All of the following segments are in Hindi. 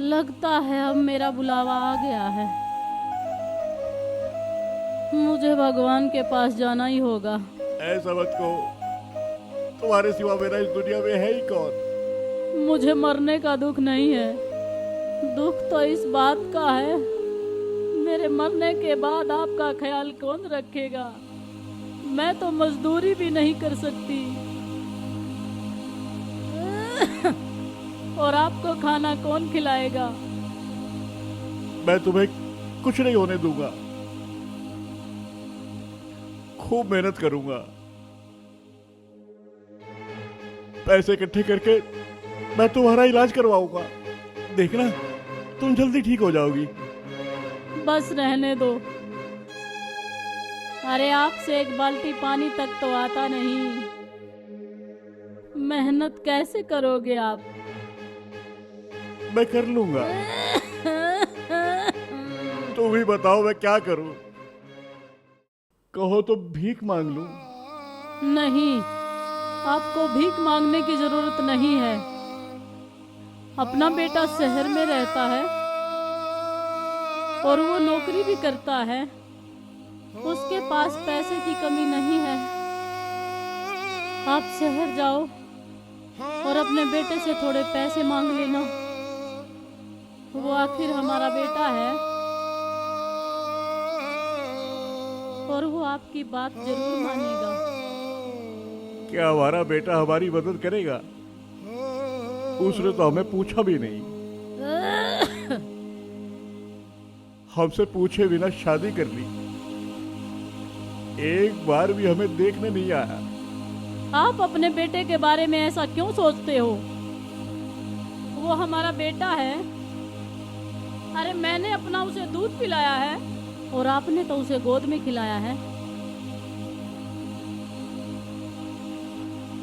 लगता है अब मेरा बुलावा आ गया है। मुझे भगवान के पास जाना ही होगा। ऐसा मत कहो, तुम्हारे सिवा मेरा इस दुनिया में है ही कौन। मुझे मरने का दुख नहीं है, दुख तो इस बात का है मेरे मरने के बाद आपका ख्याल कौन रखेगा। मैं तो मजदूरी भी नहीं कर सकती और आपको खाना कौन खिलाएगा। मैं तुम्हें कुछ नहीं होने दूंगा, खूब मेहनत करूंगा, पैसे इकट्ठे करके मैं तुम्हारा इलाज करवाऊंगा। देखना तुम जल्दी ठीक हो जाओगी। बस रहने दो। अरे आपसे एक बाल्टी पानी तक तो आता नहीं, मेहनत कैसे करोगे आप। मैं कर लूंगा, तुम ही बताओ मैं क्या करूं। कहो तो भीख मांग लूं। नहीं, आपको भीख मांगने की जरूरत नहीं है। अपना बेटा शहर में रहता है और वो नौकरी भी करता है, उसके पास पैसे की कमी नहीं है। आप शहर जाओ और अपने बेटे से थोड़े पैसे मांग लेना, वो आखिर हमारा बेटा है और वो आपकी बात जरूर मानेगा। क्या हमारा बेटा हमारी मदद करेगा? उसने तो हमें पूछा भी नहीं, हमसे पूछे बिना शादी कर ली, एक बार भी हमें देखने नहीं आया। आप अपने बेटे के बारे में ऐसा क्यों सोचते हो? वो हमारा बेटा है। अरे मैंने अपना उसे दूध पिलाया है और आपने तो उसे गोद में खिलाया है,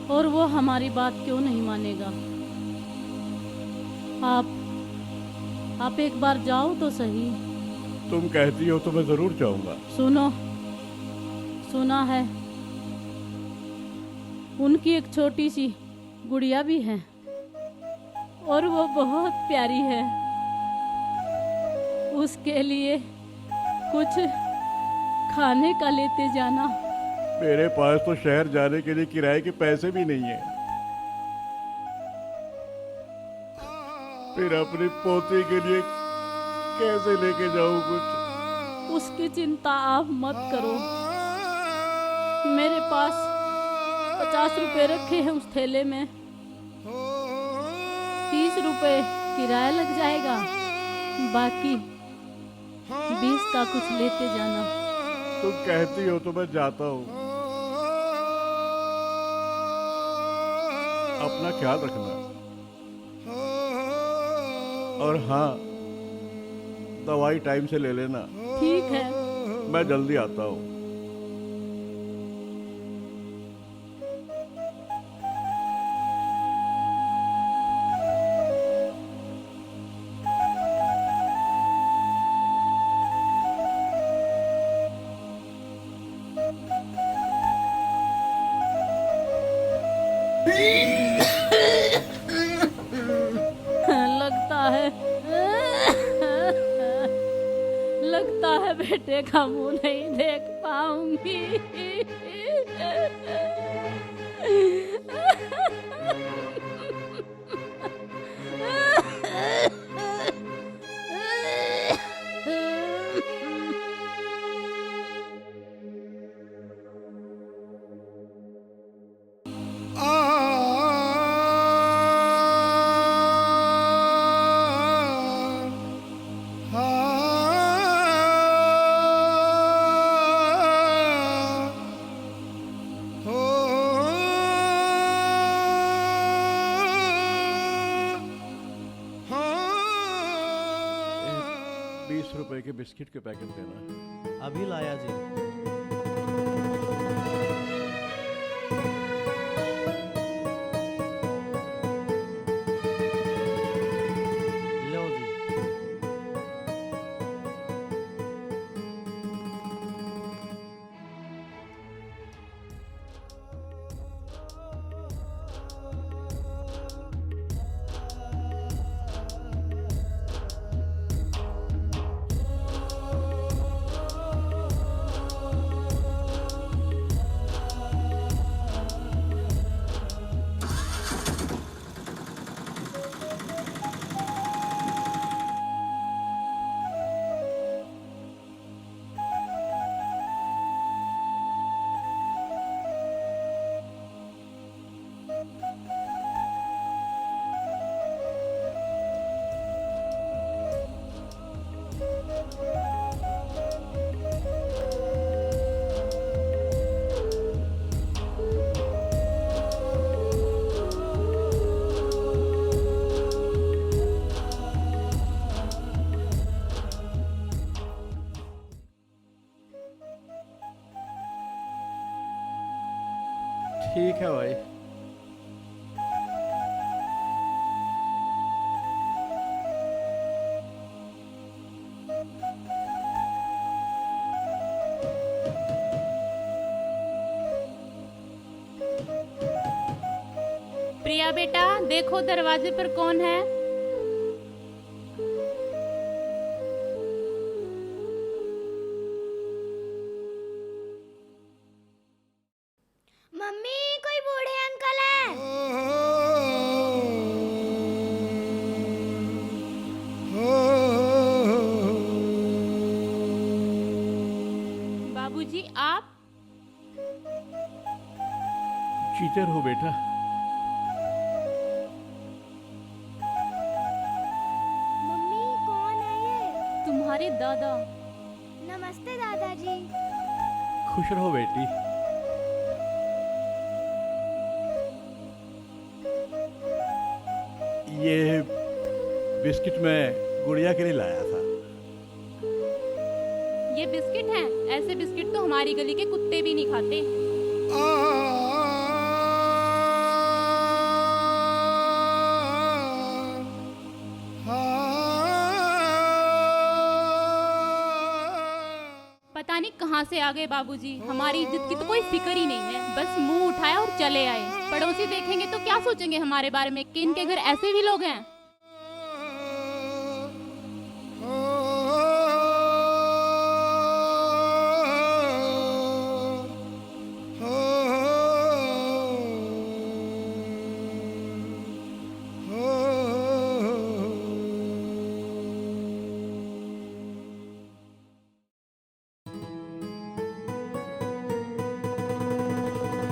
और वो हमारी बात क्यों नहीं मानेगा। आप एक बार जाओ तो सही। तुम कहती हो तो मैं जरूर जाऊंगा। सुनो, सुना है उनकी एक छोटी सी गुड़िया भी है और वो बहुत प्यारी है। उसके लिए कुछ खाने का लेते जाना। मेरे पास तो शहर जाने के लिए किराए के पैसे भी नहीं है, फिर अपनी पोती के लिए कैसे लेके जाऊं कुछ। उसकी चिंता आप मत करो, मेरे पास 50 रुपए रखे हैं उस थैले में। 30 रुपए किराया लग जाएगा, बाकी 20 का कुछ लेते जाना। तुम कहती हो तो मैं जाता हूँ। अपना ख्याल रखना, और हाँ, दवाई टाइम से ले लेना। ठीक है। मैं जल्दी आता हूँ। लगता है बेटे का मुंह नहीं देख पाऊंगी। हो 20 रुपए के बिस्किट के पैकेट देना। अभी लाया जी। लो जी। ठीक है भाई। प्रिया बेटा, देखो दरवाजे पर कौन है। मम्मी, कोई बूढ़े अंकल है। बाबूजी आप? चीटर हो बेटा। मम्मी, कौन है ये? तुम्हारे दादा। नमस्ते दादाजी। खुश रहो बेटी। ये बिस्किट मैं गुड़िया के लिए लाया था। ये बिस्किट हैं? ऐसे बिस्किट तो हमारी गली के कुत्ते भी नहीं खाते। पता नहीं कहाँ से आ गए बाबूजी। हमारी इज्जत की तो कोई फिक्र ही नहीं है, बस मुंह उठाया और चले आए। पड़ोसी देखेंगे तो क्या सोचेंगे हमारे बारे में कि इनके घर ऐसे भी लोग हैं।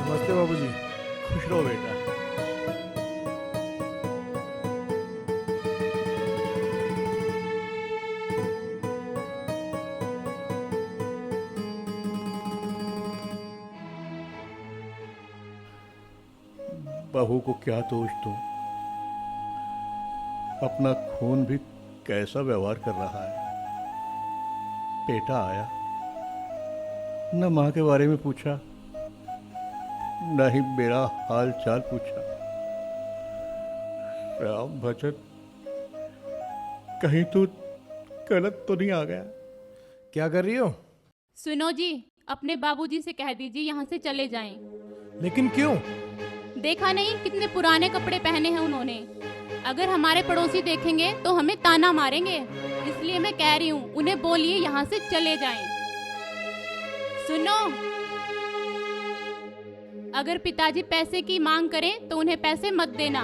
नमस्ते बाबूजी। खुश रहो बेटा। बहू को क्या दोष दूं? अपना खून भी कैसा व्यवहार कर रहा है। बेटा आया, न माँ के बारे में पूछा, न ही मेरा हाल चाल पूछा। राम भजन, कहीं तू गलत तो नहीं आ गया? क्या कर रही हो? सुनो जी, अपने बाबूजी से कह दीजिए यहाँ से चले जाएं। लेकिन क्यों? देखा नहीं कितने पुराने कपड़े पहने हैं उन्होंने। अगर हमारे पड़ोसी देखेंगे तो हमें ताना मारेंगे, इसलिए मैं कह रही हूँ उन्हें बोलिए यहाँ से चले जाएं। सुनो, अगर पिताजी पैसे की मांग करें तो उन्हें पैसे मत देना,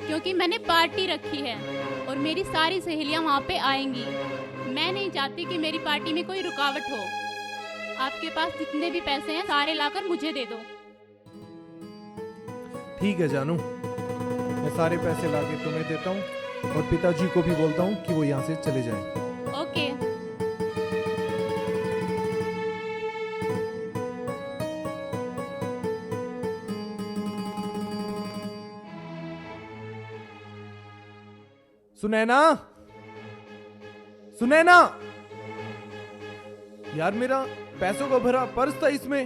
क्योंकि मैंने पार्टी रखी है और मेरी सारी सहेलियां वहां पे आएंगी। मैं नहीं चाहती कि मेरी पार्टी में कोई रुकावट हो। आपके पास जितने भी पैसे हैं सारे लाकर मुझे दे दो। ठीक है जानू, मैं सारे पैसे लाके तुम्हें देता हूँ और पिताजी को भी बोलता हूँ कि वो यहाँ से चले जाएं। ओके। सुनैना, सुनैना, यार मेरा पैसों का भरा पर्स था इसमें।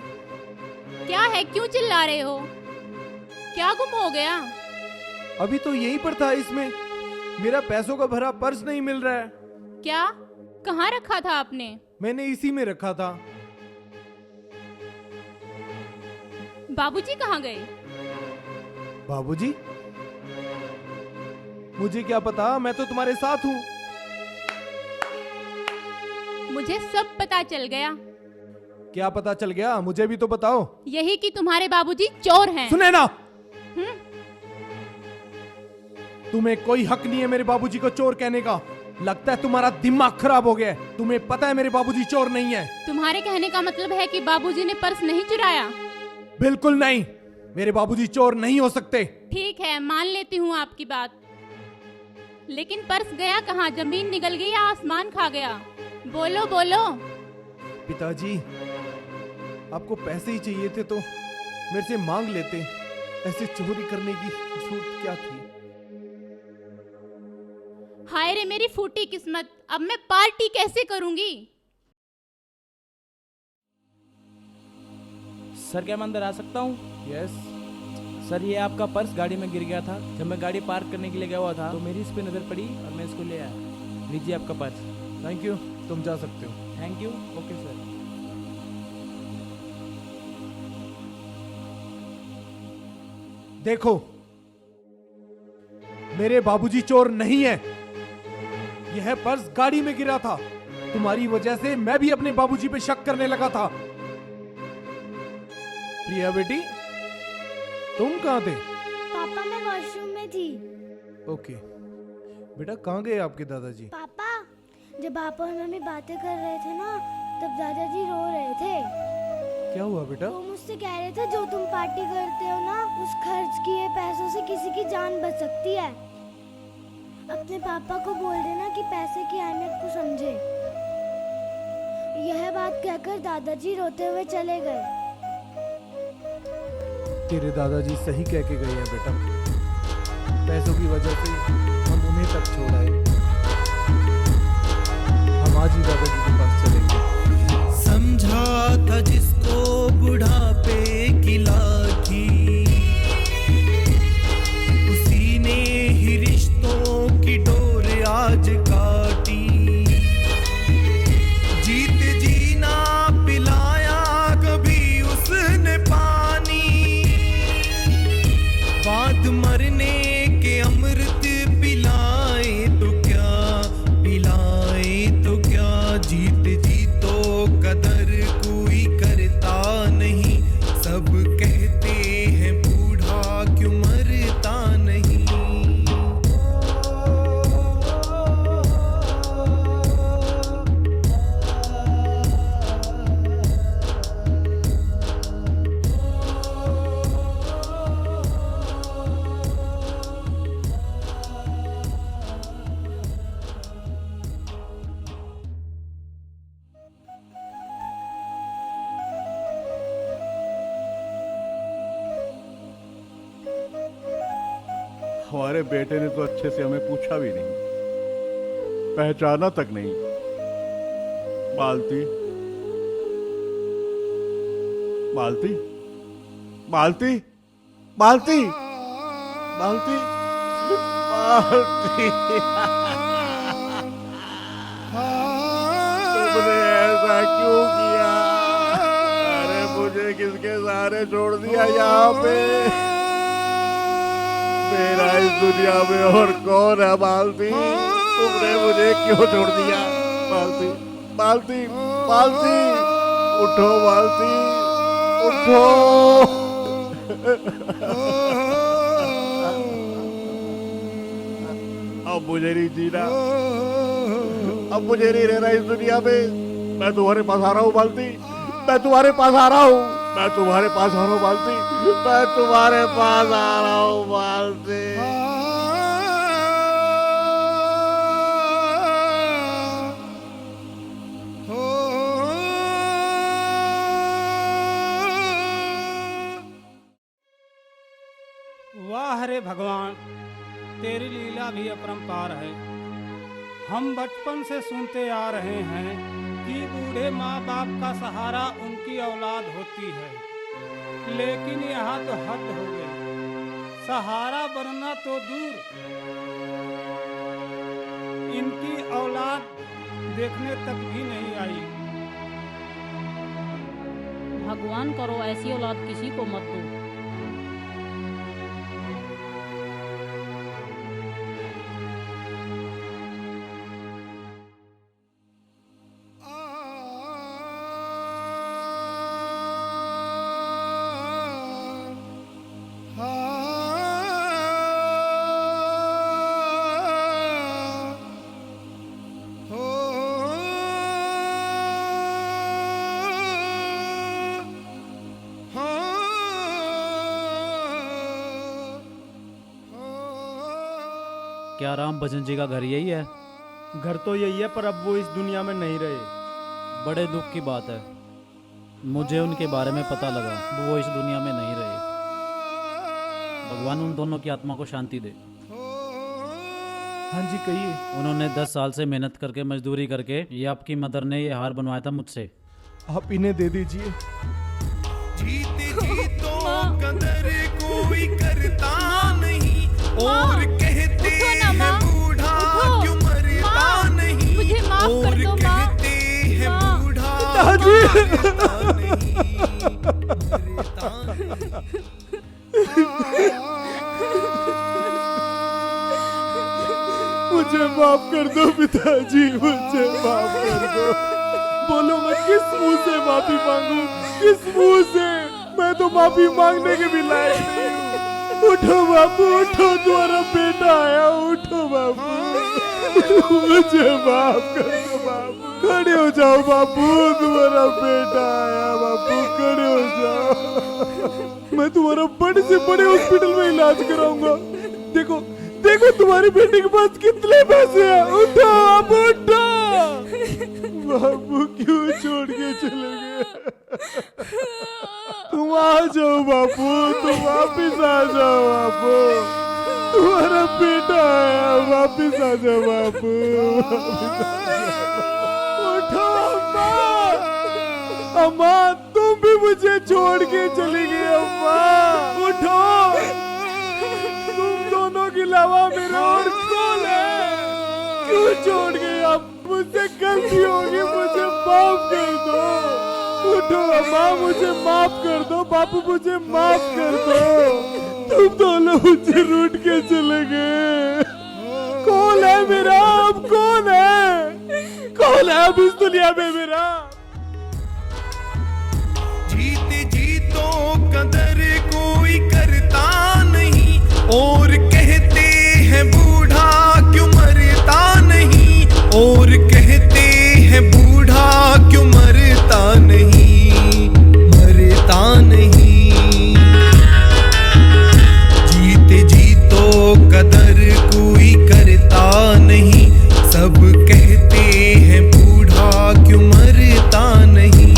क्या है, क्यों चिल्ला रहे हो? क्या गुम हो गया? अभी तो यहीं पर था इसमें। मेरा पैसों का भरा पर्स नहीं मिल रहा है। क्या? कहाँ रखा था आपने? मैंने इसी में रखा था। बाबूजी कहाँ गए? बाबूजी? मुझे क्या पता, मैं तो तुम्हारे साथ हूँ। मुझे सब पता चल गया। क्या पता चल गया? मुझे भी तो बताओ। यही कि तुम्हारे बाबूजी चोर हैं। सुने ना, तुम्हें कोई हक नहीं है मेरे बाबूजी को चोर कहने का। लगता है तुम्हारा दिमाग खराब हो गया है। तुम्हें पता है मेरे बाबूजी चोर नहीं है। तुम्हारे कहने का मतलब है कि बाबूजी ने पर्स नहीं चुराया? बिल्कुल नहीं, मेरे बाबूजी चोर नहीं हो सकते। ठीक है, मान लेती हूँ आपकी बात, लेकिन पर्स गया कहाँ? जमीन निगल गई या आसमान खा गया? बोलो बोलो। पिताजी, आपको पैसे ही चाहिए थे तो मेरे से मांग लेते। ऐसे चोरी करने की जरूरत क्या थी? हाय रे मेरी फूटी किस्मत, अब मैं पार्टी कैसे करूंगी? सर क्या मैं अंदर आ सकता हूँ? यस। सर ये आपका पर्स गाड़ी में गिर गया था। जब मैं गाड़ी पार्क करने के लिए गया हुआ था तो मेरी इस पे नज़र पड़ी और मैं इसको ले आया। लीजिए आपका पर्स। थैंक यू, तुम जा सकते हो। Thank you. Okay sir. देखो, मेरे बाबूजी चोर नहीं है। यह पर्स गाड़ी में गिरा था। तुम्हारी वजह से मैं भी अपने बाबूजी पे शक करने लगा था। प्रिया बेटी, तुम कहां थे? पापा मैं वॉशरूम में थी। ओके बेटा, कहां गए आपके दादाजी? पापा, जब आप और मम्मी बातें कर रहे थे ना, तब दादाजी रो रहे थे। क्या हुआ बेटा? वो मुझसे कह रहे थे जो तुम पार्टी करते हो ना, उस खर्च किए पैसों से किसी की जान बच सकती है। अपने पापा को बोल देना कि पैसे की अहमियत को समझे। यह बात कहकर दादाजी रोते हुए चले गए। तेरे दादाजी सही कह के गए हैं बेटा। पैसों की वजह से हम उन्हें तक छोड़ आए। हम आज ही दादाजी के पास चलेंगे। समझा था जिसको बुढ़ापे की लाठी, उसी ने ही रिश्तों की डोर आज काटी। जीत जीना पिलाया कभी उसने पानी, बाद मरने के अमृत पिलाए तो क्या, पिलाए तो क्या। जीत जी तो कदर कोई करता नहीं, सब कहते हैं बूढ़ा क्यों मरता नहीं। हमारे बेटे ने तो अच्छे से हमें पूछा भी नहीं, पहचाना तक नहीं। मालती, मालती, मालती, मालती, मालती, मालती। तुमने ऐसा क्यों किया? अरे मुझे किसके सहारे छोड़ दिया यहाँ पे? मेरा इस दुनिया में और कौन है मालती? तुमने मुझे क्यों छोड़ दिया? मालती, मालती, मालती, उठो मालती, उठो। अब मुझे नहीं जीना, अब मुझे नहीं रहना इस दुनिया में। मैं तुम्हारे पास आ रहा हूँ मालती, मैं तुम्हारे पास आ रहा हूँ, मैं तुम्हारे पास आ रहा हूँ मालती, मैं तुम्हारे पास आ रहा हूँ मालती। वाह रे भगवान, तेरी लीला भी अपरंपार है। हम बचपन से सुनते आ रहे हैं कि बूढ़े माँ बाप का सहारा उनकी औलाद होती है, लेकिन यहाँ तो हद हो गई। सहारा बनना तो दूर, इनकी औलाद देखने तक भी नहीं आई। भगवान करो ऐसी औलाद किसी को मत दो। क्या राम भजन जी का घर यही है? घर तो यही है, पर अब वो इस दुनिया में नहीं रहे। बड़े दुख की बात है। मुझे उनके बारे में पता लगा, वो इस दुनिया में नहीं रहे। भगवान उन दोनों की आत्मा को शांति दे। हाँ जी कहिए। उन्होंने 10 साल से मेहनत करके मजदूरी करके ये आपकी मदर ने ये हार बनवाया था मुझसे। आप इन्हें दे दीजिए। जीत कदर कोई करता नहीं माँ, और कहते उठो ना हैं माँ, बूढ़ा उठो। क्यों मरता माँ, नहीं मुझे माफ कर और दो माँ। कहते हैं माँ। बूढ़ा मरता नहीं मरता मुझे माफ कर दो पिताजी, मुझे माफ कर दो। बोलो मैं किस मुंह से माफी मांगू, किस मुंह से? मैं तो माफी मांगने के भी लायक नहीं हूँ। उठो बापू, उठो, तुम्हारा बेटा आया, उठो बापू, मुझे माफ कर दो बापू। खड़े हो जाओ बापू, तुम्हारा बेटा आया बापू, खड़े हो जाओ। मैं तुम्हारा बड़े से बड़े हॉस्पिटल में इलाज कराऊंगा। देखो देखो तुम्हारे बेटे के पास कितने पैसे हैं। उठो आप, उठो। बाबू क्यों छोड़ के चले गए? तुम आ जाओ बापू, तुम वापिस आ जाओ बापू, तुम्हारा बेटा आया, वापिस आ जाओ बापू, वापिस आ जाओ। उठो अम्मा, अम्मा तुम भी मुझे छोड़ के चली गई अम्मा, उठो। तुम दोनों के अलावा मेरा और कौन है? क्यों छोड़ गए आप? मुझसे गलती होगी, मुझे माफ कर दो। उठो अम्मा, मुझे माफ कर दो। बापू मुझे माफ कर दो। तुम दोनों मुझे रूठ के चले गए। कौन है मेरा अब? कौन है? कौन है अब इस दुनिया में मेरा? जीते जीतों कदर कोई करता नहीं और कहते हैं बूढ़ा क्यों मरता नहीं और कहते हैं बूढ़ा क्यों मरता नहीं मरता नहीं। जीते जीतों कदर कोई करता नहीं, सब कहते हैं बूढ़ा क्यों मरता नहीं।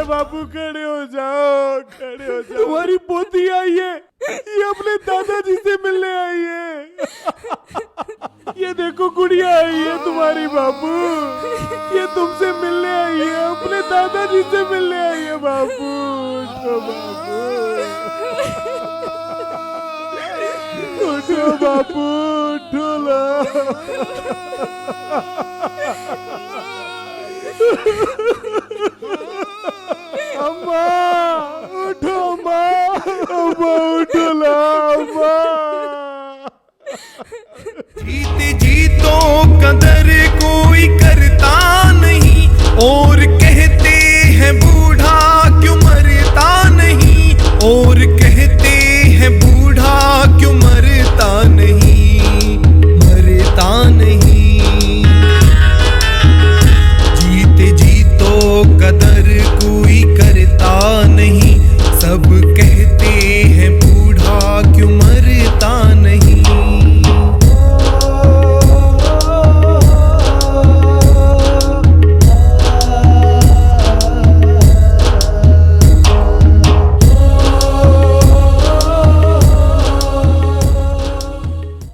बाबू खड़े हो जाओ, खड़े हो जाओ। तुम्हारी पोती आई है, ये अपने दादाजी से मिलने आई है। ये देखो गुड़िया आई है तुम्हारी बाबू, ये तुमसे मिलने आई है, अपने दादाजी से मिलने आई है बाबू। उठो बाबू, उठो बाबू, उठो ला।